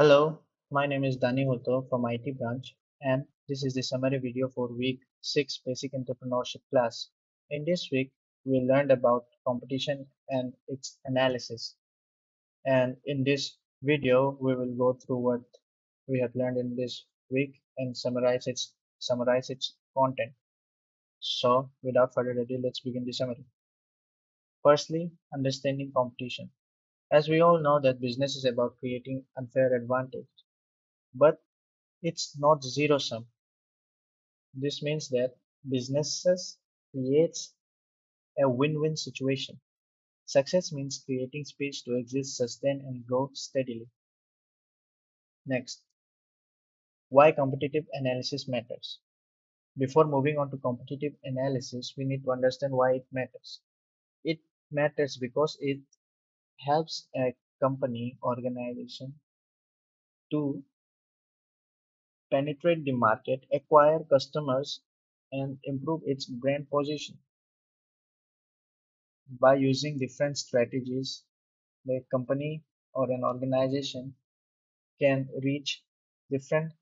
Hello, my name is Dani Hoto from IT branch, and this is the summary video for week 6 basic entrepreneurship class. In this week, we learned about competition and its analysis. And in this video, we will go through what we have learned in this week and summarize its content. So, without further ado, let's begin the summary. Firstly, understanding competition. As we all know that business is about creating unfair advantage, but it's not zero sum. This means that businesses creates a win-win situation. Success means creating space to exist, sustain, and grow steadily. Next, why competitive analysis matters. Before moving on to competitive analysis, we need to understand why it matters. It matters because it helps a company organization to penetrate the market, acquire customers, and improve its brand position. By using different strategies, the company or an organization can reach different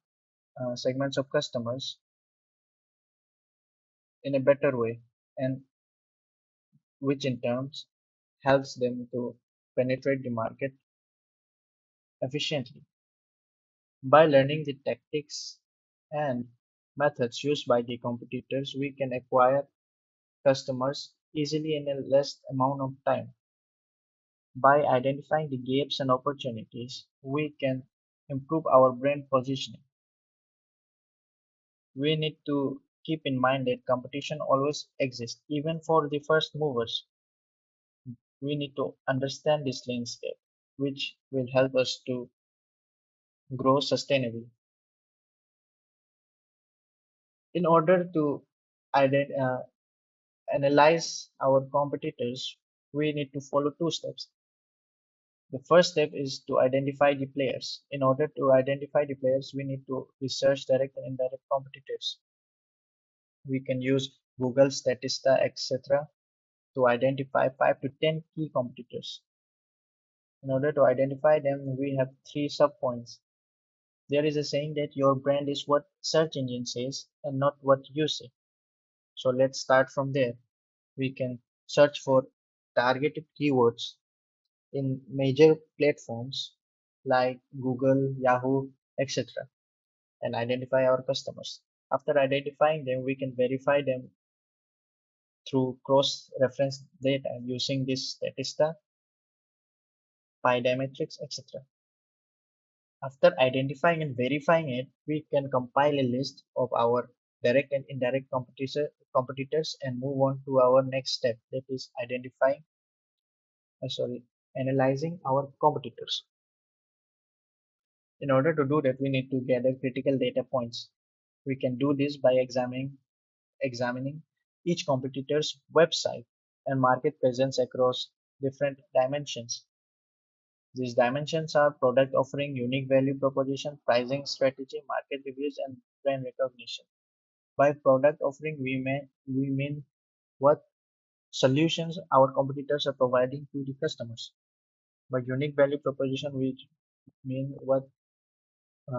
segments of customers in a better way, and which in turns helps them to penetrate the market efficiently. By learning the tactics and methods used by the competitors, we can acquire customers easily in a less amount of time. By identifying the gaps and opportunities, we can improve our brand positioning. We need to keep in mind that competition always exists, even for the first movers. We need to understand this landscape, which will help us to grow sustainably. In order to analyze our competitors, we need to follow two steps. The first step is to identify the players. In order to identify the players, we need to research direct and indirect competitors. We can use Google, Statista, etc. to identify 5 to 10 key competitors. In order to identify them, we have three subpoints. There is a saying that your brand is what search engine says and not what you say. So let's start from there. We can search for targeted keywords in major platforms like Google, Yahoo, etc. and identify our customers. After identifying them, we can verify them through cross-reference data using this Statista, Pydametrics, etc. After identifying and verifying it, we can compile a list of our direct and indirect competitors and move on to our next step, that is analyzing our competitors. In order to do that, we need to gather critical data points. We can do this by examining each competitor's website and market presence across different dimensions. These dimensions are product offering, unique value proposition, pricing strategy, market reviews, and brand recognition. By product offering, we mean what solutions our competitors are providing to the customers. By unique value proposition, we mean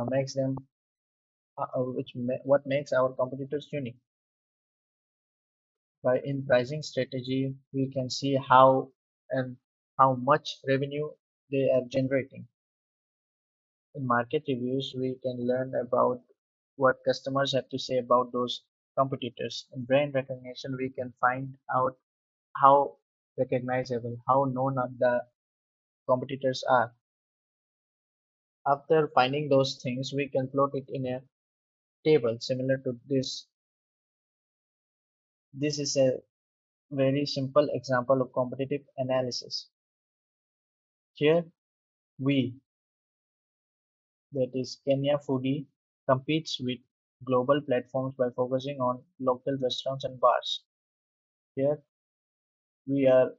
makes them what makes our competitors unique. By in pricing strategy, we can see and how much revenue they are generating. In market reviews, we can learn about what customers have to say about those competitors. In brand recognition, we can find out how recognizable, how known the competitors are. After finding those things, we can plot it in a table similar to this. This is a very simple example of competitive analysis. Here, we, that is Kenya Foodie, competes with global platforms by focusing on local restaurants and bars. Here, we are,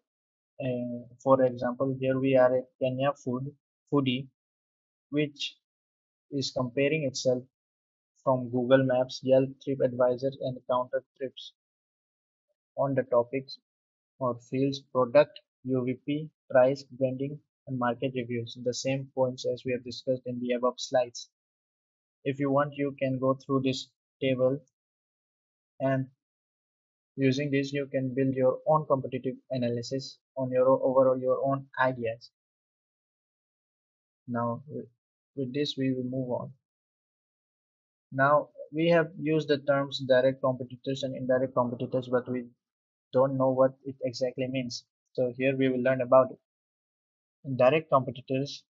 for example, here we are a Kenya Foodie, which is comparing itself from Google Maps, Yelp, TripAdvisor, and Counter Trips on the topics or fields product, UVP, price, branding, and market reviews, the same points as we have discussed in the above slides. If you want, you can go through this table, and using this you can build your own competitive analysis on your overall your own ideas. Now with this we will move on. Now we have used the terms direct competitors and indirect competitors, but we don't know what it exactly means. So here we will learn about it. Indirect competitors,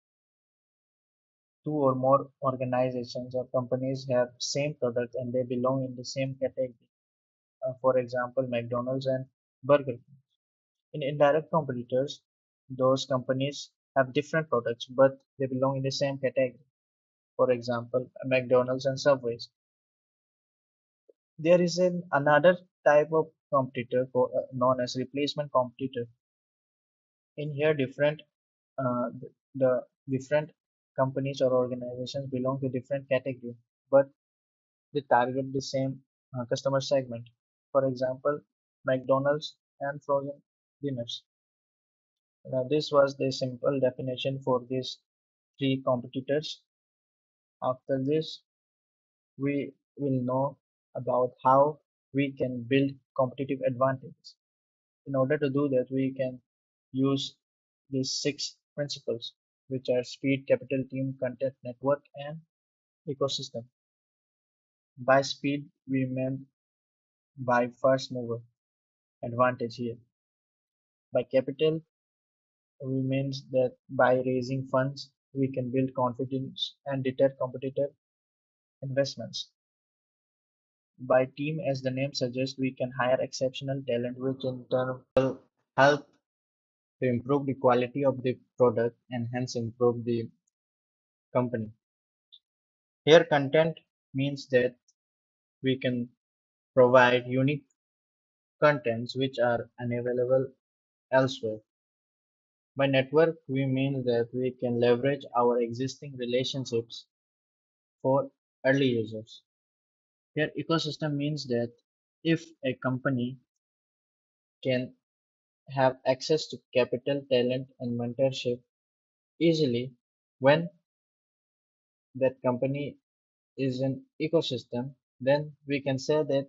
two or more organizations or companies have same product and they belong in the same category. For example, McDonald's and Burger King. In indirect competitors, those companies have different products but they belong in the same category. For example, McDonald's and Subways. There is another type of competitor known as replacement competitor. In here, the different companies or organizations belong to different category, but they target the same customer segment. For example, McDonald's and frozen dinners. Now, this was the simple definition for these three competitors. After this, we will know about how we can build competitive advantages. In order to do that, we can use these six principles, which are speed, capital, team, content, network, and ecosystem. By speed, we mean by first mover advantage here. By capital, we means that by raising funds, we can build confidence and deter competitor investments. By team, as the name suggests, we can hire exceptional talent, which in turn will help to improve the quality of the product and hence improve the company. Here, content means that we can provide unique contents which are unavailable elsewhere. By network, we mean that we can leverage our existing relationships for early users. Here, ecosystem means that if a company can have access to capital, talent, and mentorship easily, when that company is an ecosystem, then we can say that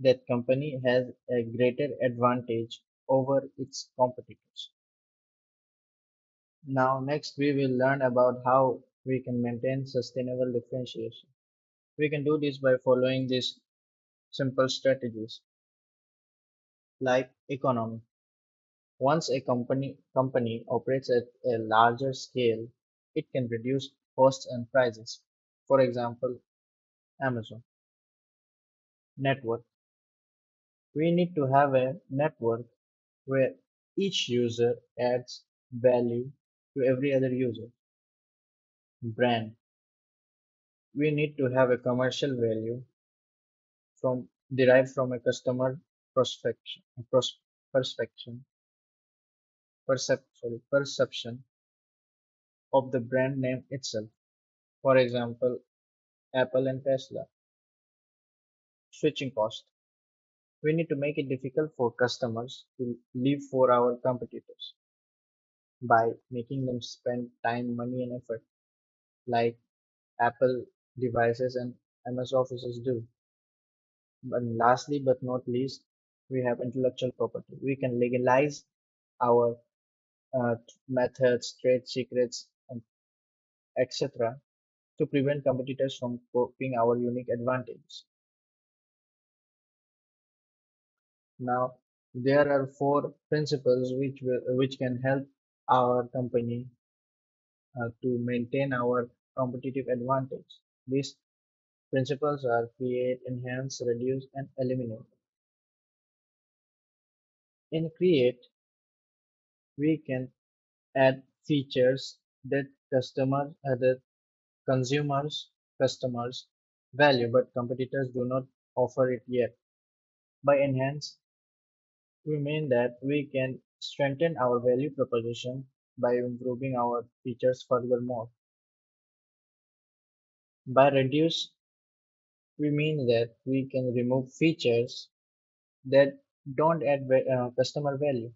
that company has a greater advantage over its competitors. Now, next we will learn about how we can maintain sustainable differentiation. We can do this by following these simple strategies like economy. Once a company operates at a larger scale, it can reduce costs and prices. For example, Amazon. Network. We need to have a network where each user adds value to every other user. Brand. We need to have a commercial value from derived from a customer prospection, perspection, perception of the brand name itself. For example, Apple and Tesla. Switching cost. We need to make it difficult for customers to leave for our competitors by making them spend time, money, and effort like Apple devices and MS Offices do. And lastly but not least, we have intellectual property. We can legalize our methods, trade secrets, and etc. to prevent competitors from copying our unique advantages. Now, there are four principles which can help our company to maintain our competitive advantage. These principles are create, enhance, reduce, and eliminate. In create, we can add features that that customers value, but competitors do not offer it yet. By enhance, we mean that we can strengthen our value proposition by improving our features furthermore. By reduce, we mean that we can remove features that don't add customer value.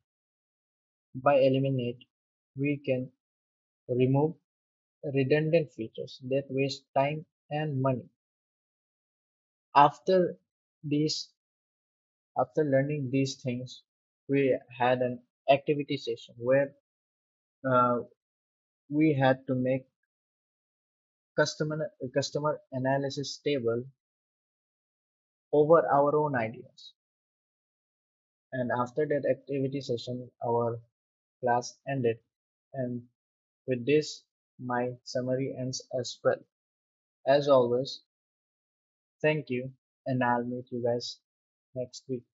By eliminate, we can remove redundant features that waste time and money. After these, after learning these things, we had an activity session where uh, we had to make customer analysis table over our own ideas. And after that activity session, our class ended. And with this, my summary ends as well. As always, thank you, and I'll meet you guys next week.